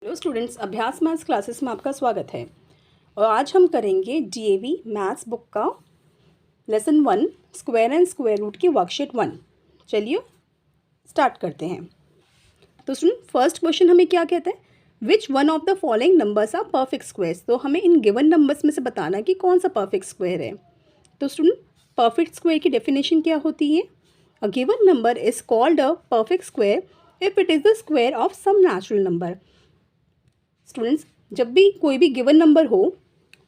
Hello students, अभ्यास maths classes में आपका स्वागत है। और आज हम करेंगे डीएवी मैथ्स बुक का lesson 1 square and square root की वर्कशीट 1। चलिए स्टार्ट करते हैं। तो स्टूडेंट फर्स्ट क्वेश्चन हमें क्या कहता है, which one of the following numbers are perfect squares. तो हमें इन गिवन नंबर्स में से बताना कि कौन सा परफेक्ट स्क्वायर है। तो स्टूडेंट परफेक्ट स्क्वायर की डेफिनेशन क्या होती है, a given number is called a perfect square if it is the square of some natural number. Students, जब भी कोई भी गिवन नंबर हो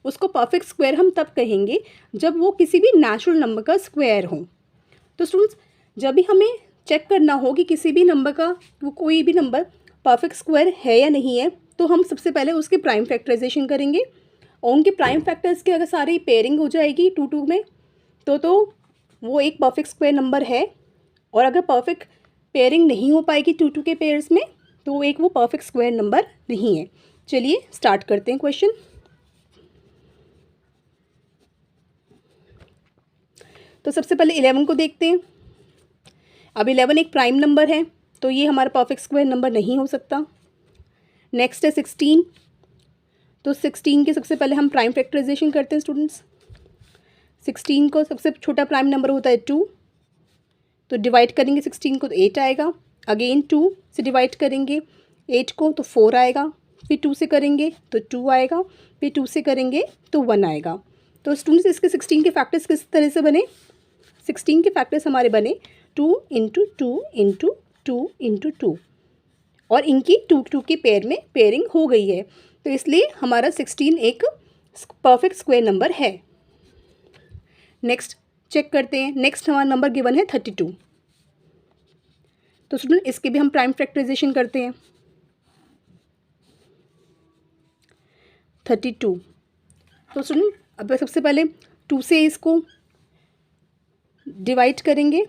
उसको परफेक्ट स्क्वायर हम तब कहेंगे जब वो किसी भी नेचुरल नंबर का स्क्वायर हो। तो स्टूडेंट्स, जब भी हमें चेक करना हो कि किसी भी नंबर का वो कोई भी नंबर परफेक्ट स्क्वायर है या नहीं है, तो हम सबसे पहले उसके प्राइम फैक्टराइजेशन करेंगे और उनके प्राइम फैक्टर्स के अगर सारी पेयरिंग हो जाएगी टू टू में तो वो एक परफेक्ट स्क्वायर नंबर है। और अगर परफेक्ट पेयरिंग नहीं हो पाएगी टू टू के पेयर्स में तो वो परफेक्ट स्क्वायर नंबर नहीं है। चलिए स्टार्ट करते हैं क्वेश्चन। तो सबसे पहले 11 को देखते हैं। अब 11 एक प्राइम नंबर है तो ये हमारा परफेक्ट स्क्वायर नंबर नहीं हो सकता। नेक्स्ट है 16। तो 16 के सबसे पहले हम प्राइम फैक्टराइजेशन करते हैं स्टूडेंट्स। 16 को सबसे छोटा प्राइम नंबर होता है 2, तो डिवाइड करेंगे 16 को तो 8 आएगा। अगेन 2 से डिवाइड करेंगे 8 को तो 4 आएगा। फिर 2 से करेंगे तो 2 आएगा। फिर 2 से करेंगे तो 1 आएगा। तो स्टूडेंट्स इसके 16 के फैक्टर्स किस तरह से बने, 16 के फैक्टर्स हमारे बने 2 इंटू 2 इंटू 2 इंटू 2 और इनकी 2 2 की पेयर में पेयरिंग हो गई है, तो इसलिए हमारा 16 एक परफेक्ट स्क्वायर नंबर है। नेक्स्ट चेक करते हैं। नेक्स्ट हमारा नंबर गिवन है 32। तो स्टूडेंट इसके भी हम प्राइम फैक्टराइजेशन करते हैं। 32। तो स्टूडेंट अब सबसे पहले 2 से इसको डिवाइड करेंगे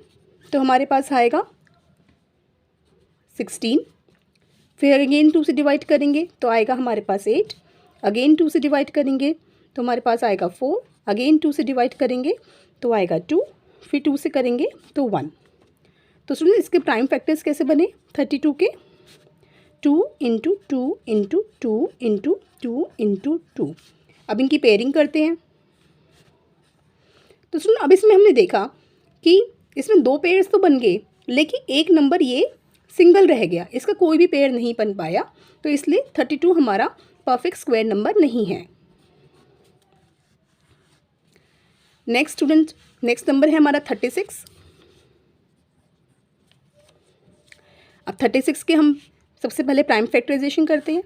तो हमारे पास आएगा 16। फिर अगेन 2 से डिवाइड करेंगे तो आएगा हमारे पास 8। अगेन 2 से डिवाइड करेंगे तो हमारे पास आएगा 4। अगेन 2 से डिवाइड करेंगे तो आएगा 2। फिर 2 से करेंगे तो 1। तो स्टूडेंट इसके प्राइम फैक्टर्स कैसे बने 32 के, 2 इंटू 2 इंटू 2 इंटू 2 इंटू 2। अब इनकी पेयरिंग करते हैं। तो सुन, अब इसमें हमने देखा कि इसमें 2 पेयर्स तो बन गए लेकिन एक नंबर ये सिंगल रह गया, इसका कोई भी पेयर नहीं बन पाया, तो इसलिए 32 हमारा परफेक्ट स्क्वायर नंबर नहीं है। नेक्स्ट स्टूडेंट, नेक्स्ट नंबर है हमारा 36। अब 36 के हम सबसे पहले प्राइम फैक्टराइजेशन करते हैं।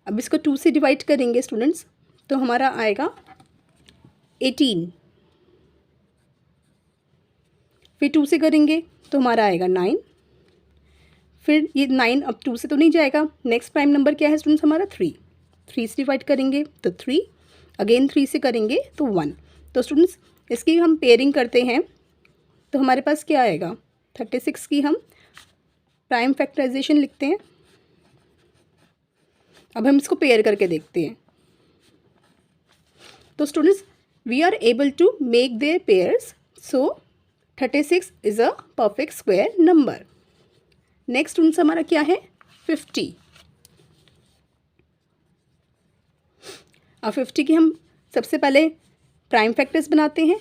अब इसको 2 से डिवाइड करेंगे स्टूडेंट्स तो हमारा आएगा 18। फिर 2 से करेंगे तो हमारा आएगा 9। फिर ये 9 अब 2 से तो नहीं जाएगा। नेक्स्ट प्राइम नंबर क्या है स्टूडेंट्स हमारा 3। 3 से डिवाइड करेंगे तो 3। अगेन 3 से करेंगे तो 1। तो स्टूडेंट्स इसकी हम पेयरिंग करते हैं तो हमारे पास क्या आएगा, 36 की हम प्राइम फैक्टराइजेशन लिखते हैं। अब हम इसको पेयर करके देखते हैं। तो students we are able to make their pairs, so 36 is a perfect square number. Next students हमारा क्या है 50। अब 50 की हम सबसे पहले प्राइम फैक्टर्स बनाते हैं।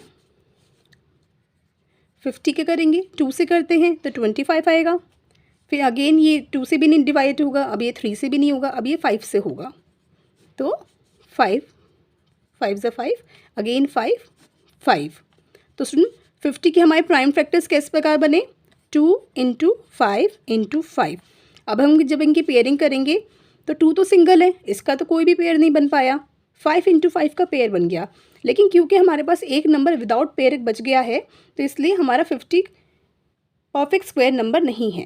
50 के करेंगे 2 से करते हैं तो 25 आएगा। फिर अगेन ये 2 से भी नहीं डिवाइड होगा, अब ये 3 से भी नहीं होगा, अब ये 5 से होगा। तो 5 5 ज़ा 5, अगेन 5 5। तो स्टूडेंट 50 के हमारे प्राइम फैक्टर्स किस प्रकार बने 2 इंटू 5 इंटू 5। अब हम जब इनकी पेयरिंग करेंगे तो 2 तो सिंगल है, इसका तो कोई भी पेयर नहीं बन पाया। 5 इंटू 5 का पेयर बन गया, लेकिन क्योंकि हमारे पास एक नंबर विदाउट पेयर बच गया है तो इसलिए हमारा 50 परफेक्ट स्क्वायर नंबर नहीं है।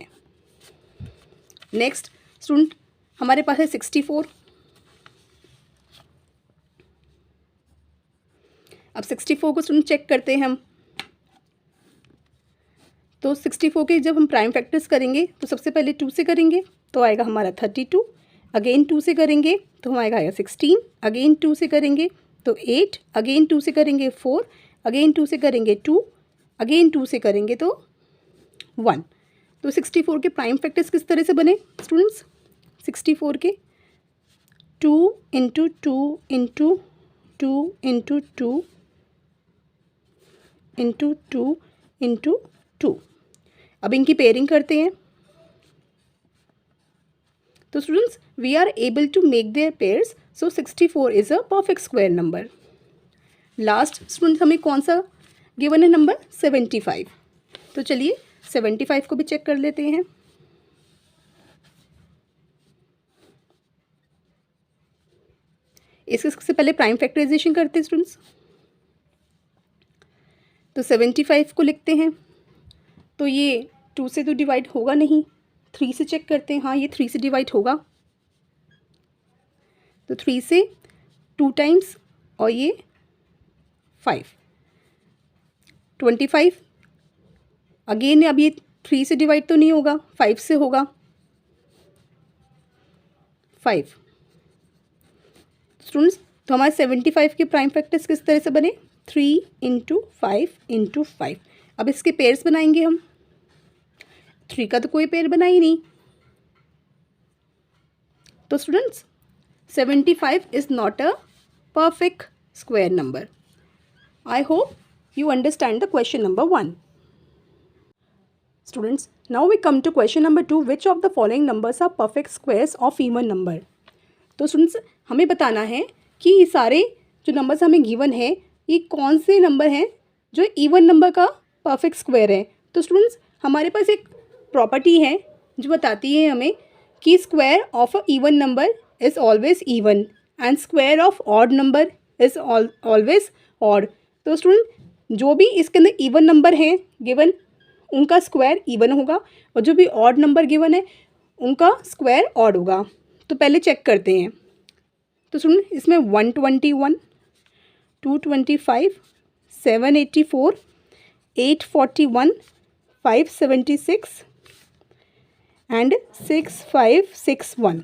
नेक्स्ट स्टूडेंट हमारे पास है 64। अब 64 को स्टूडेंट चेक करते हैं हम। तो 64 के जब हम प्राइम फैक्टर्स करेंगे तो सबसे पहले 2 से करेंगे तो आएगा हमारा 32। अगेन 2 से करेंगे तो हमारा आएगा 16। अगेन 2 से करेंगे तो 8। अगेन 2 से करेंगे 4। अगेन 2 से करेंगे 2। अगेन 2 से करेंगे तो 1। तो 64 के प्राइम फैक्टर्स किस तरह से बने स्टूडेंट्स? 64 के 2 into 2 into 2 into 2 into 2 into 2। अब इनकी पेयरिंग करते हैं। तो students we are able to make their pairs, so 64 is a perfect square number. Last students हमें कौन सा गिवन है नंबर? 75। तो चलिए 75 को भी चेक कर लेते हैं। इसके सबसे पहले प्राइम फैक्टराइजेशन करते हैं स्टूडेंट्स। तो 75 को लिखते हैं, तो ये 2 से तो डिवाइड होगा नहीं, 3 से चेक करते हैं। हाँ, ये 3 से डिवाइड होगा, तो 3 से 2 टाइम्स और ये 5। 25 अगेन, अब ये 3 से डिवाइड तो नहीं होगा, 5 से होगा। 5 स्टूडेंट्स, तो हमारे 75 के प्राइम फैक्टर्स किस तरह से बने? 3 इंटू 5 इंटू 5। अब इसके पेयर्स बनाएंगे हम। 3 का तो कोई पेयर बना ही नहीं, तो students 75 is not a perfect square number. I hope you understand the question number 1. Students, now we come to question number 2. Which of the following numbers are perfect squares of even number? तो students हमें बताना है कि ये सारे जो numbers हमें given है, ये कौन से नंबर हैं जो इवन नंबर का परफेक्ट स्क्वायर है। तो स्टूडेंट्स हमारे पास एक प्रॉपर्टी है जो बताती है हमें कि square of a even number is always even and square of odd number is always odd. तो स्टूडेंट जो भी इसके अंदर इवन नंबर हैं गिवन, उनका स्क्वायर इवन होगा, और जो भी ऑड नंबर गिवन है उनका स्क्वायर ऑड होगा। तो पहले चेक करते हैं। तो सुन, इसमें 121, 225, 784, 841, 576 एंड 6561।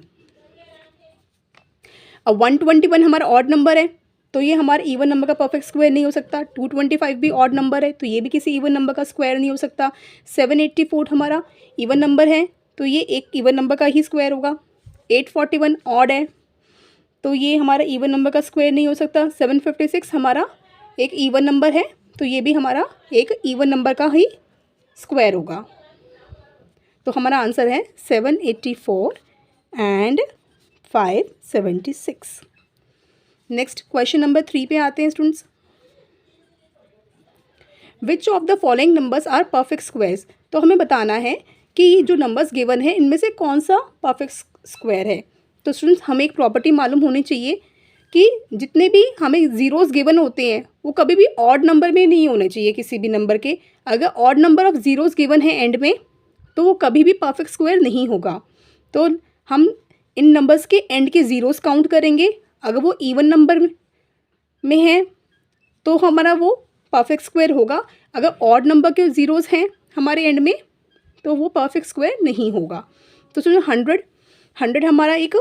अब 121 हमारा ऑड नंबर है, तो ये हमारे इवन नंबर का परफेक्ट स्क्वायर नहीं हो सकता। 225 भी ऑड नंबर है, तो ये भी किसी इवन नंबर का स्क्वायर नहीं हो सकता। 784 हमारा इवन नंबर है, तो ये एक इवन नंबर का ही स्क्वायर होगा। 841 ऑड है, तो ये हमारा इवन नंबर का स्क्वायर नहीं हो सकता। 756 हमारा एक इवन नंबर है, तो ये भी हमारा एक इवन नंबर का ही स्क्वायर होगा। तो हमारा आंसर है 784 एंड 576। नेक्स्ट क्वेश्चन नंबर 3 पे आते हैं students. Which of the following numbers are perfect squares? तो हमें बताना है कि जो नंबर्स गिवन है इनमें से कौन सा परफेक्ट स्क्वायर है। तो स्टूडेंट्स हमें एक प्रॉपर्टी मालूम होनी चाहिए कि जितने भी हमें ज़ीरोज़ गिवन होते हैं वो कभी भी ऑड नंबर में नहीं होने चाहिए किसी भी नंबर के। अगर odd number of zeros given है एंड में, तो वो कभी भी परफेक्ट स्क्वायर नहीं होगा। तो हम इन नंबर्स के एंड के ज़ीरोज़ काउंट करेंगे, अगर वो इवन नंबर में है तो हमारा वो परफेक्ट स्क्वायर होगा। अगर ऑड नंबर के ज़ीरोज़ हैं हमारे एंड में तो वो परफेक्ट स्क्वायर नहीं होगा। तो सुनो 100 हमारा एक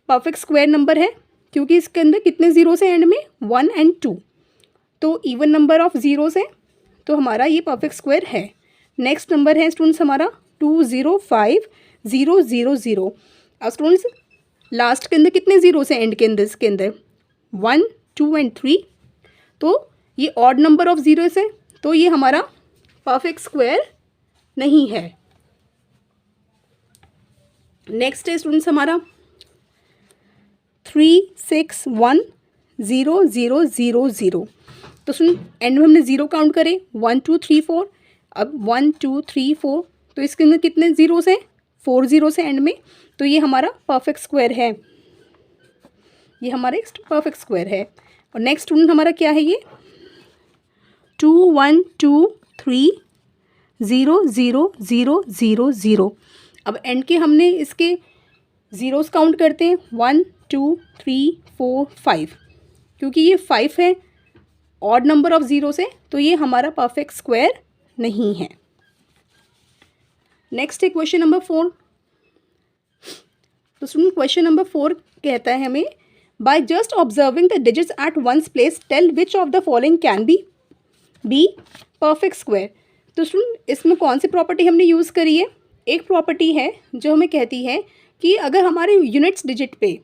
परफेक्ट स्क्वायर नंबर है, क्योंकि इसके अंदर कितने ज़ीरोज़ हैं एंड में? 1 एंड 2, तो इवन नंबर ऑफ ज़ीरोज़ हैं, तो हमारा ये परफेक्ट स्क्वायर है। नेक्स्ट नंबर है स्टूडेंट्स हमारा 205000। अब स्टूडेंट्स लास्ट के अंदर कितने ज़ीरोज़ हैं एंड के अंदर? इसके अंदर 1, 2 एंड 3, तो ये ऑड नंबर ऑफ ज़ीरोज़ है, तो ये हमारा परफेक्ट स्क्वायर नहीं है। नेक्स्ट है स्टूडेंट्स हमारा 361000। तो सुन, एंड में हमने ज़ीरो काउंट करें 1 2 3 4। अब 1 2 3 4, तो इसके अंदर कितने ज़ीरोज़ हैं? 4 ज़ीरोज़ हैं एंड में, तो ये हमारा परफेक्ट स्क्वायर है। ये हमारा एक परफेक्ट स्क्वायर है। और नेक्स्ट स्टूडेंट हमारा क्या है? ये 21230000। अब एंड के हमने इसके ज़ीरोज़ काउंट करते हैं 1 2 3 4 5, क्योंकि ये 5 है, ऑड नंबर ऑफ ज़ीरोज़ है, तो ये हमारा परफेक्ट स्क्वायर नहीं है। नेक्स्ट है क्वेश्चन नंबर 4। तो स्टूडेंट क्वेश्चन नंबर 4 कहता है हमें, by just observing the digits at ones place tell which of the following can be perfect square. तो स्टूडेंट इसमें कौन सी प्रॉपर्टी हमने यूज़ करी है? एक प्रॉपर्टी है जो हमें कहती है कि अगर हमारे यूनिट्स डिजिट पे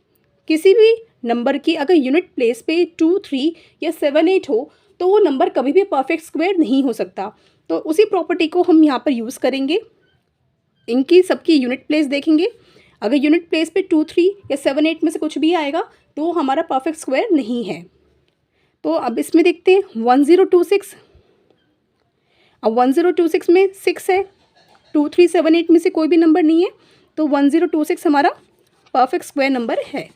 किसी भी नंबर की अगर यूनिट प्लेस पे 2, 3 या 7, 8 हो तो वो नंबर कभी भी परफेक्ट स्क्वायर नहीं हो सकता। तो उसी प्रॉपर्टी को हम यहाँ पर यूज़ करेंगे। इनकी सबकी यूनिट प्लेस देखेंगे, अगर यूनिट प्लेस पे 2, 3 या 7, 8 में से कुछ भी आएगा तो हमारा परफेक्ट स्क्वायर नहीं है। तो अब इसमें देखते हैं 1026। अब 1026 में 6 है, 2, 3, 7, 8 में से कोई भी नंबर नहीं है, तो 1026 हमारा परफेक्ट स्क्वायर नंबर है।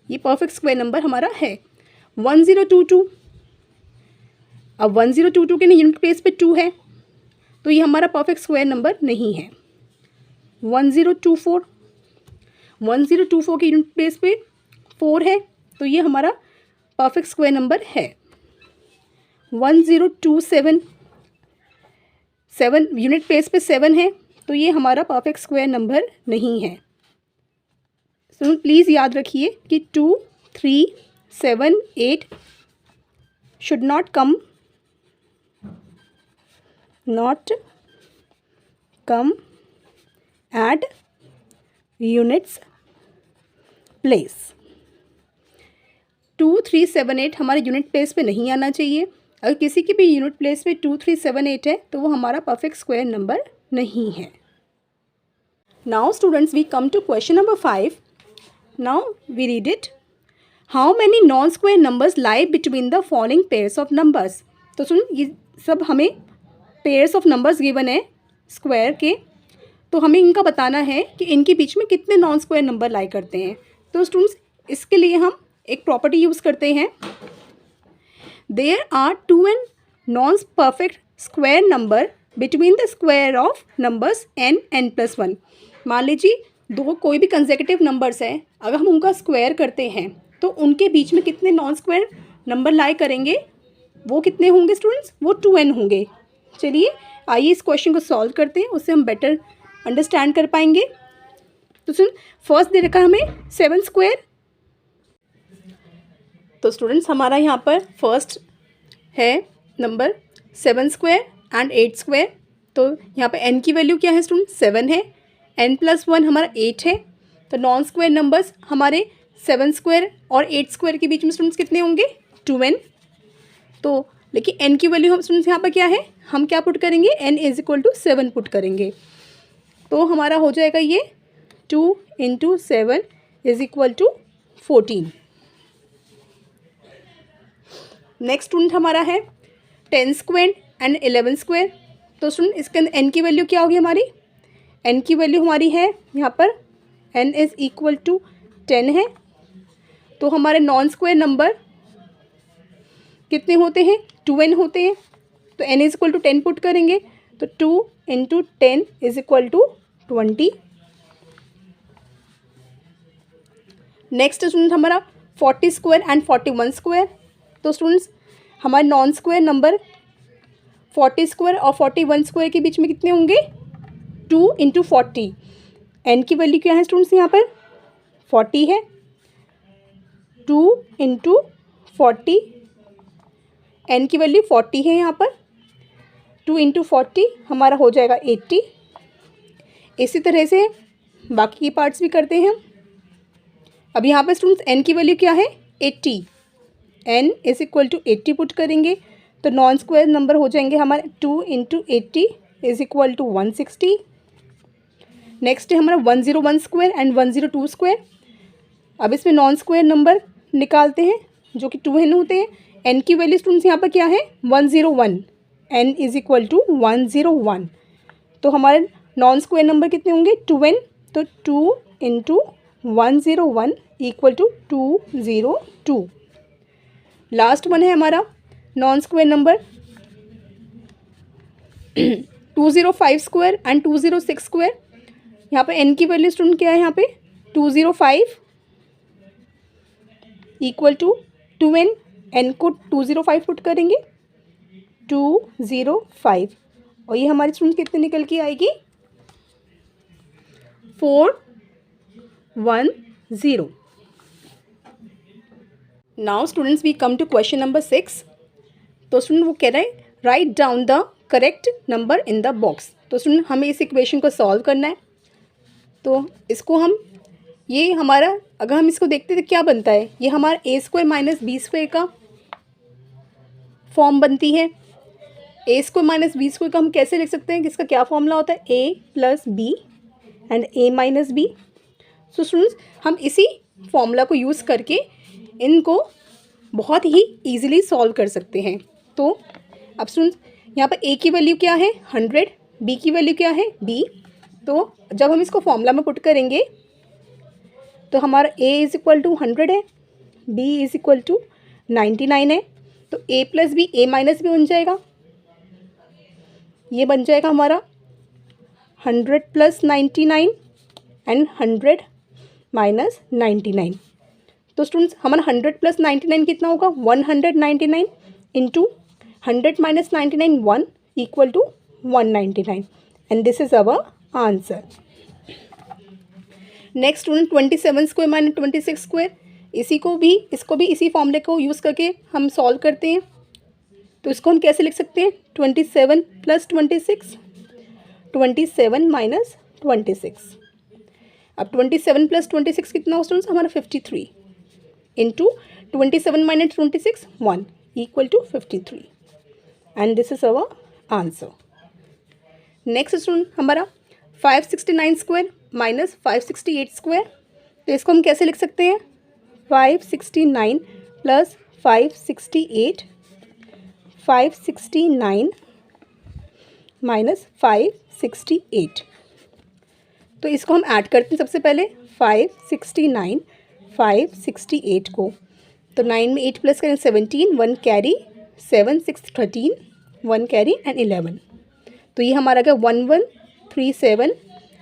ये परफेक्ट स्क्वायर नंबर हमारा है। 1022, अब 1022 के यूनिट प्लेस पे 2 है, तो ये हमारा परफेक्ट स्क्वायर नंबर नहीं है। 1024, 1024 के यूनिट प्लेस पे 4 है, तो ये हमारा परफेक्ट स्क्वायर नंबर है। 1027, 7 यूनिट प्लेस पे 7 है, तो ये हमारा परफेक्ट स्क्वायर नंबर नहीं है। तो प्लीज़ याद रखिए कि 2, 3, 7, 8 should not come at units place. 2, 3, 7, 8 हमारे यूनिट प्लेस पे नहीं आना चाहिए। अगर किसी की भी यूनिट प्लेस पे 2, 3, 7, 8 है तो वो हमारा परफेक्ट स्क्वायर नंबर नहीं है। Now students we come to question number 5। Now we read it. How many non square numbers lie between the following pairs of numbers. तो सुन, ये सब हमें पेयर्स ऑफ नंबर्स गिवन है स्क्वायर के, तो हमें इनका बताना है कि इनके बीच में कितने नॉन स्क्वायर नंबर लाई करते हैं। तो स्टूडेंट्स इसके लिए हम एक प्रॉपर्टी यूज़ करते हैं। There are 2 n non perfect square number between the square of numbers n, n+1। मान लीजिए दो कोई भी कंसेक्यूटिव नंबर्स हैं, अगर हम उनका स्क्वायर करते हैं तो उनके बीच में कितने नॉन स्क्वायर नंबर लाई करेंगे, वो कितने होंगे स्टूडेंट्स? वो 2n होंगे। चलिए आइए इस क्वेश्चन को सॉल्व करते हैं, उससे हम बेटर अंडरस्टैंड कर पाएंगे। तो सुन, फर्स्ट दे रखा है हमें 7 स्क्वायर। तो स्टूडेंट्स हमारा यहाँ पर फर्स्ट है नंबर 7 स्क्वायर एंड 8 स्क्वायर। तो यहाँ पर n की वैल्यू क्या है स्टूडेंट? 7 है। n+1 हमारा 8 है। तो नॉन स्क्वायर नंबर्स हमारे 7 स्क्वायर और 8 स्क्वायर के बीच में स्टूडेंट्स कितने होंगे? 2n। तो लेकिन n की वैल्यू हम स्टूडेंट्स यहाँ पर क्या है, हम क्या पुट करेंगे? n = 7 पुट करेंगे। तो हमारा हो जाएगा ये 2 × 7 = 14। नेक्स्ट स्टूडेंट हमारा है 10 स्क्वायर एंड 11 स्क्वायर। तो स्टूडेंट इसके अंदर n की वैल्यू क्या होगी हमारी? n की वैल्यू हमारी है यहाँ पर n = 10 है। तो हमारे नॉन स्क्वायर नंबर कितने होते हैं? 2n होते हैं। तो n = 10 पुट करेंगे, तो 2 × 10 = 20। नेक्स्ट स्टूडेंट हमारा 40 स्क्वायर एंड 41 स्क्वायर। तो स्टूडेंट्स हमारे नॉन स्क्वायर नंबर 40 स्क्वायर और 41 स्क्वायर के बीच में कितने होंगे? 2 × 40। n की वैल्यू क्या है स्टूडेंट्स यहाँ पर? 40 है। 2 × 40, n की वैल्यू 40 है यहाँ पर। 2 × 40 हमारा हो जाएगा 80। इसी तरह से बाकी की पार्ट्स भी करते हैं। अब यहाँ पर स्टूडेंट्स n की वैल्यू क्या है? 80। n = 80 पुट करेंगे, तो नॉन स्क्वायर नंबर हो जाएंगे हमारे 2 × 80 = 160। नेक्स्ट है हमारा 101 स्क्वायर एंड 102 स्क्वायर। अब इसमें नॉन स्क्वायर नंबर निकालते हैं जो कि 2n होते हैं। n की वैल्यू स्टूडेंट्स यहाँ पर क्या है? 101। n = 101। तो हमारे नॉन स्क्वायर नंबर कितने होंगे? 2n। तो 2 × 101 = 202। लास्ट वन है हमारा non square number 205 square and 206 square. यहाँ पे n की वैल्यू स्टूडेंट क्या है? यहाँ पे 205 = 2n। n को 205 पुट करेंगे, 205, और ये हमारी स्टूडेंट कितने निकल के आएगी? 410। Now students we come to question number 6। तो स्टूडेंट वो कह रहा है write down the correct number in the box. तो स्टूडेंट हमें इस इक्वेशन को सॉल्व करना है। तो इसको हम ये हमारा अगर हम इसको देखते तो क्या बनता है, ये हमारा ए स्क्वायर माइनस बी स्क्वायर का फॉर्म बनती है। ए स्क्वायर माइनस बी स्क्वायर का हम कैसे लिख सकते हैं, किसका क्या फॉर्मूला होता है, a plus b and a minus b. So students हम इसी फॉर्मूला को यूज़ करके इनको बहुत ही ईजिली सॉल्व कर सकते हैं। तो अब स्टूडेंट्स यहाँ पर ए की वैल्यू क्या है 100, बी की वैल्यू क्या है बी। तो जब हम इसको फॉर्मूला में पुट करेंगे तो हमारा a इज़ इक्वल टू 100 है, b इज़ इक्वल टू 99 है। तो a plus b a minus b बन जाएगा, ये बन जाएगा हमारा 100 प्लस 99 एंड 100 माइनस 99। तो स्टूडेंट्स हमारा 100 प्लस 99 कितना होगा 199 into 100 minus 99 1 equal to 199 and this is our answer. Next student 27 square minus 26 square, इसको भी इसी फॉर्मूले को यूज़ करके हम सॉल्व करते हैं। तो इसको हम कैसे लिख सकते हैं 27 प्लस 26, 27 माइनस 26। अब 27 प्लस 26 कितना हो स्टूडेंट्स हमारा 53 into 27 minus 26 1 equal to 53 and this is our answer. Next student हमारा 569 स्क्वायर माइनस 568 स्क्वायर, तो इसको हम कैसे लिख सकते हैं 569 प्लस 568, 569 माइनस 568। तो इसको हम ऐड करते हैं सबसे पहले 569 568 को। तो 9 में 8 प्लस करें 17, 1 कैरी 7 6 13, 1 कैरी एंड 11। तो ये हमारा क्या 1137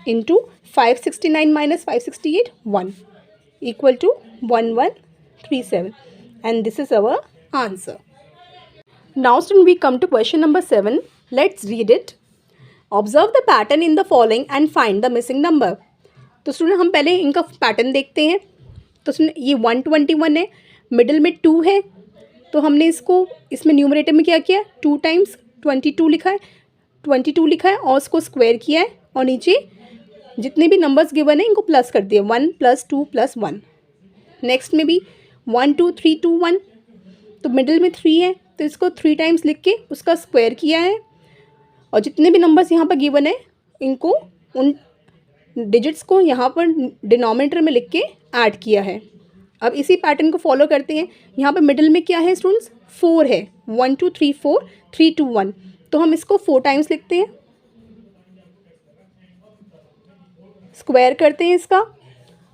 into 569 minus 568 1 equal to 1137 and this is our answer. Now student we come to question number 7। Let's read it. Observe the pattern in the following and find the missing number. तो student हम पहले इनका pattern देखते हैं। तो student ये 121 है, middle में 2 है, तो हमने इसको इसमें न्यूमरेटर में क्या किया 2 टाइम्स 22 लिखा है, 22 लिखा है और उसको स्क्वायर किया है और नीचे जितने भी नंबर्स गिवन है इनको प्लस कर दिए 1 + 2 + 1। नेक्स्ट में भी 1 2 3 2 1, तो मिडिल में 3 है तो इसको 3 टाइम्स लिख के उसका स्क्वायर किया है और जितने भी नंबर्स यहाँ पर गिवन है इनको उन डिजिट्स को यहाँ पर डिनोमिनेटर में लिख के ऐड किया है। अब इसी पैटर्न को फॉलो करते हैं। यहाँ पर मिडिल में क्या है स्टूडेंट्स 4 है, 1 2 3 4 3 2 1, तो हम इसको 4 टाइम्स लिखते हैं, स्क्वायर करते हैं इसका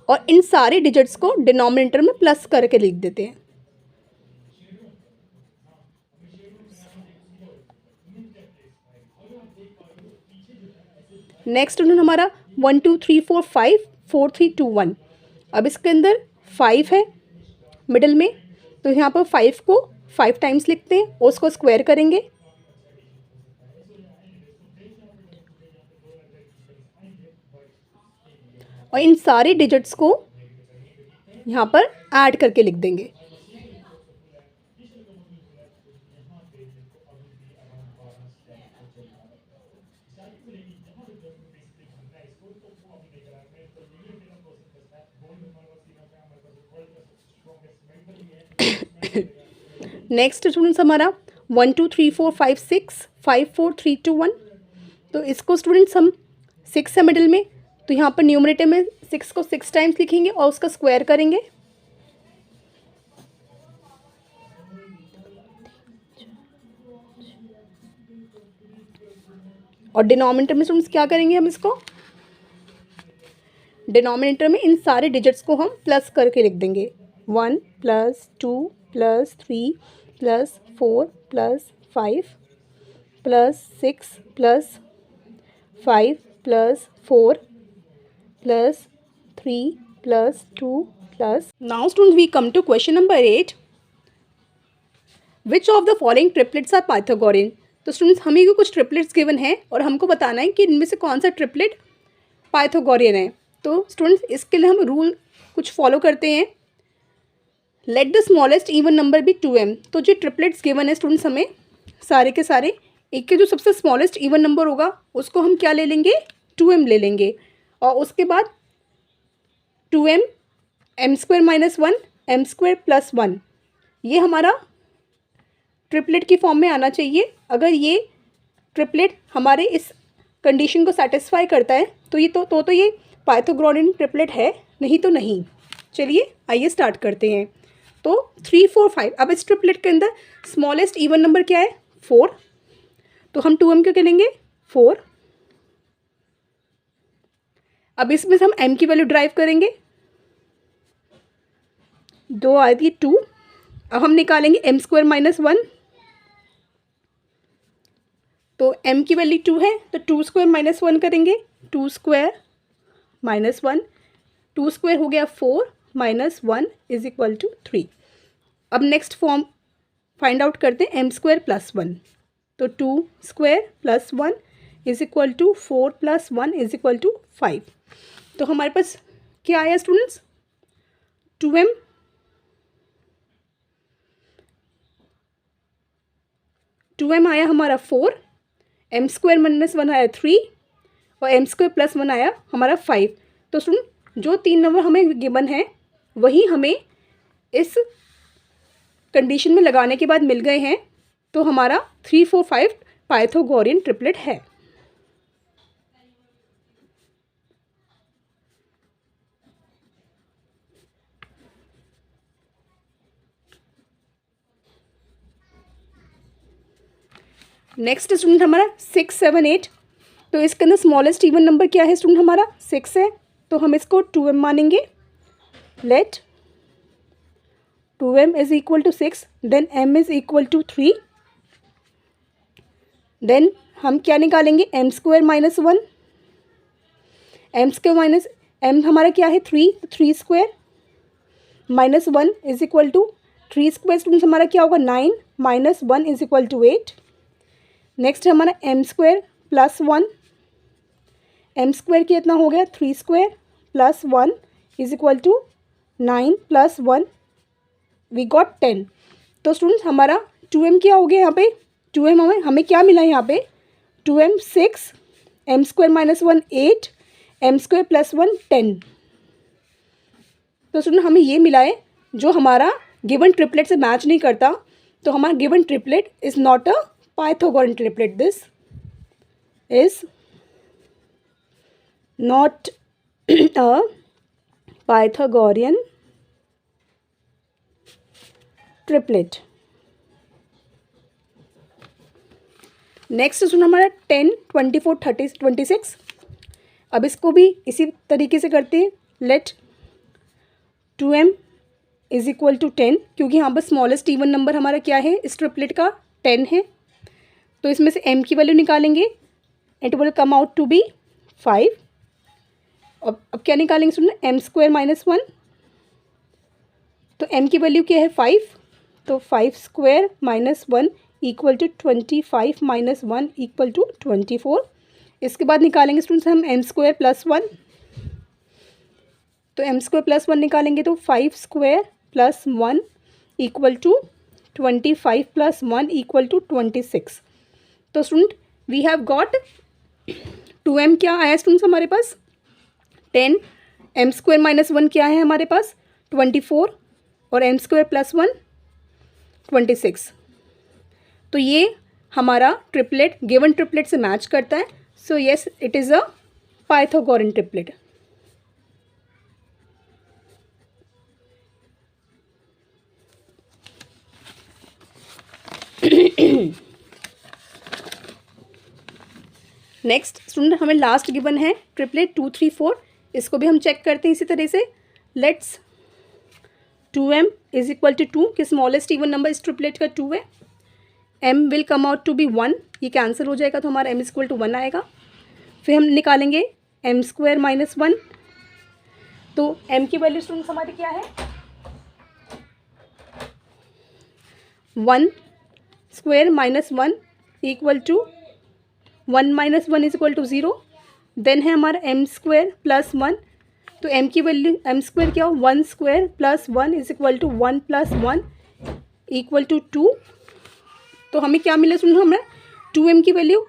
और इन सारे डिजिट्स को डिनोमिनेटर में प्लस करके लिख देते हैं। नेक्स्ट स्टूडेंट हमारा 1 2 3 4 5 4 3 2 1। अब इसके अंदर 5 है मिडिल में, तो यहाँ पर 5 को 5 टाइम्स लिखते हैं और उसको स्क्वायर करेंगे और इन सारे डिजिट्स को यहाँ पर ऐड करके लिख देंगे। नेक्स्ट स्टूडेंट्स हमारा 1 2 3 4 5 6 5 4 3 2 1, तो इसको स्टूडेंट्स हम 6 है मिडिल में, तो यहाँ पर न्यूमरेटर में 6 को 6 टाइम्स लिखेंगे और उसका स्क्वायर करेंगे और डिनोमिनेटर में स्टूडेंट्स क्या करेंगे हम इसको डिनोमिनेटर में इन सारे डिजिट्स को हम प्लस करके लिख देंगे 1 + 2 + 3 + 4 + 5 + 6 + 5 + 4 + 3 + 2 + Now students we come to question number 8. Which of the following triplets are Pythagorean? तो स्टूडेंट्स हमें भी कुछ ट्रिपलेट्स गिवन है और हमको बताना है कि इनमें से कौन सा ट्रिपलेट पाइथागोरियन है। तो स्टूडेंट्स इसके लिए हम रूल कुछ फॉलो करते हैं। Let the smallest even number be 2m। तो जो ट्रिपलेट्स गिवन है स्टूडेंट्स, हमें सारे के सारे एक के जो सबसे स्मॉलेस्ट इवन नंबर होगा उसको हम क्या ले लेंगे, 2m ले लेंगे। और उसके बाद 2m m² - 1 m² + 1, ये हमारा ट्रिपलेट की फॉर्म में आना चाहिए। अगर ये ट्रिपलेट हमारे इस कंडीशन को सेटिस्फाई करता है तो ये तो ये पाइथागोरन ट्रिपलेट है, नहीं तो नहीं। चलिए आइए स्टार्ट करते हैं। तो 3 4 5, अब इस ट्रिपलेट के अंदर स्मॉलेस्ट इवन नंबर क्या है, 4। तो हम 2m क्या लेंगे, 4। अब इसमें से हम m की वैल्यू ड्राइव करेंगे, 2 आएगी 2। अब हम निकालेंगे m² - 1, तो m की वैल्यू 2 है तो 2² - 1 करेंगे, 2² - 1, 2² हो गया 4 - 1 = 3। अब नेक्स्ट फॉर्म फाइंड आउट करते हैं, m² + 1, तो 2² + 1 = 4 + 1 = 5। तो हमारे पास क्या आया स्टूडेंट्स, 2m आया हमारा 4, m² - 1 आया 3 और m² + 1 आया हमारा 5। तो स्टूडेंट जो 3 नंबर हमें गिवन है वही हमें इस कंडीशन में लगाने के बाद मिल गए हैं। तो हमारा 3 4 5 पाइथागोरन ट्रिपलेट है। नेक्स्ट स्टूडेंट हमारा 6 7 8। तो इसके अंदर स्मॉलेस्ट इवन नंबर क्या है स्टूडेंट, हमारा 6 है। तो हम इसको 2m मानेंगे। Late 2m = 6, then m = 3। Then हम क्या निकालेंगे, m² - 1, m² - m हमारा क्या है 3, तो 3² - 1 = 3² स्टूडेंट्स हमारा क्या होगा 9 - 1 = 8। नेक्स्ट हमारा m² + 1, m² कितना हो गया 3² + 1 = 9 + 1, वी गॉट 10। तो स्टूडेंट्स हमारा 2m क्या हो गया यहाँ पे, 2m हमें क्या मिला है यहाँ पे, 2m 6, m² - 1 8, m² + 1 10। तो स्टूडेंट हमें ये मिला है जो हमारा गिवन ट्रिपलेट से मैच नहीं करता। तो हमारा given triplet is not a Pythagorean triplet, this is not a Pythagorean triplet। Next सुन हमारा 10 24 30 26। अब इसको भी इसी तरीके से करते हैं। लेट 2m = 10, क्योंकि यहाँ पर स्मॉलेस्ट इवन नंबर हमारा क्या है इस ट्रिपलेट का, 10 है। तो इसमें से m की वैल्यू निकालेंगे, it will come out to be 5। अब क्या निकालेंगे सुनना, m² - 1, तो m की वैल्यू क्या है 5, तो 5² - 1 = 25 - 1 = 24। इसके बाद निकालेंगे स्टूडेंट्स हम m² + 1, तो m² + 1 निकालेंगे तो 5² + 1 = 25 + 1 = 26। तो student we have got 2m क्या आया स्टूडेंट्स हमारे पास 10, m² - 1 क्या है हमारे पास 24 और m² + 1 26। तो ये हमारा ट्रिपलेट गिवन ट्रिपलेट से मैच करता है। So yes it is a Pythagorean triplet. Next student हमें लास्ट गिवन है ट्रिपलेट 2 3 4। इसको भी हम चेक करते हैं इसी तरह से। लेट्स 2m = 2 कि स्मॉलेस्ट इवन नंबर इस ट्रिपलेट का 2 है। m will come out to be 1, ये कैंसिल हो जाएगा तो हमारा m = 1 आएगा। फिर हम निकालेंगे m² - 1, तो m की वैल्यू स्टूडेंट्स हमारी क्या है 1² - 1 = 1 - 1 = 0। देन है हमारा m² + 1, तो m की वैल्यू m स्क्वायर क्या हो, 1 square plus 1 is equal to 1 plus 1 equal to 2। तो हमें क्या मिला, सुनो हमें 2m की वैल्यू,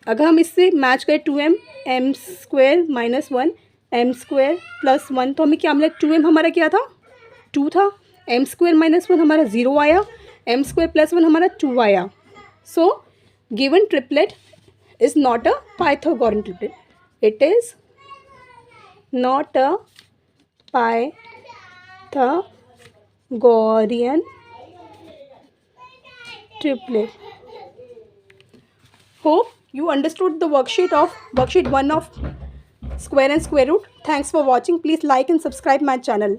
अगर हम इससे मैच करें 2m, m square minus 1 m square plus 1, तो हमें क्या मिला, 2m हमारा क्या था, 2 था, m स्क्वायर माइनस 1 हमारा 0 आया, m स्क्वायर प्लस 1 हमारा 2 आया। So given triplet is not a Pythagorean triplet, it is not a Pythagorean triplet. Hope you understood the worksheet 1 of square and square root. Thanks for watching. Please like and subscribe my channel.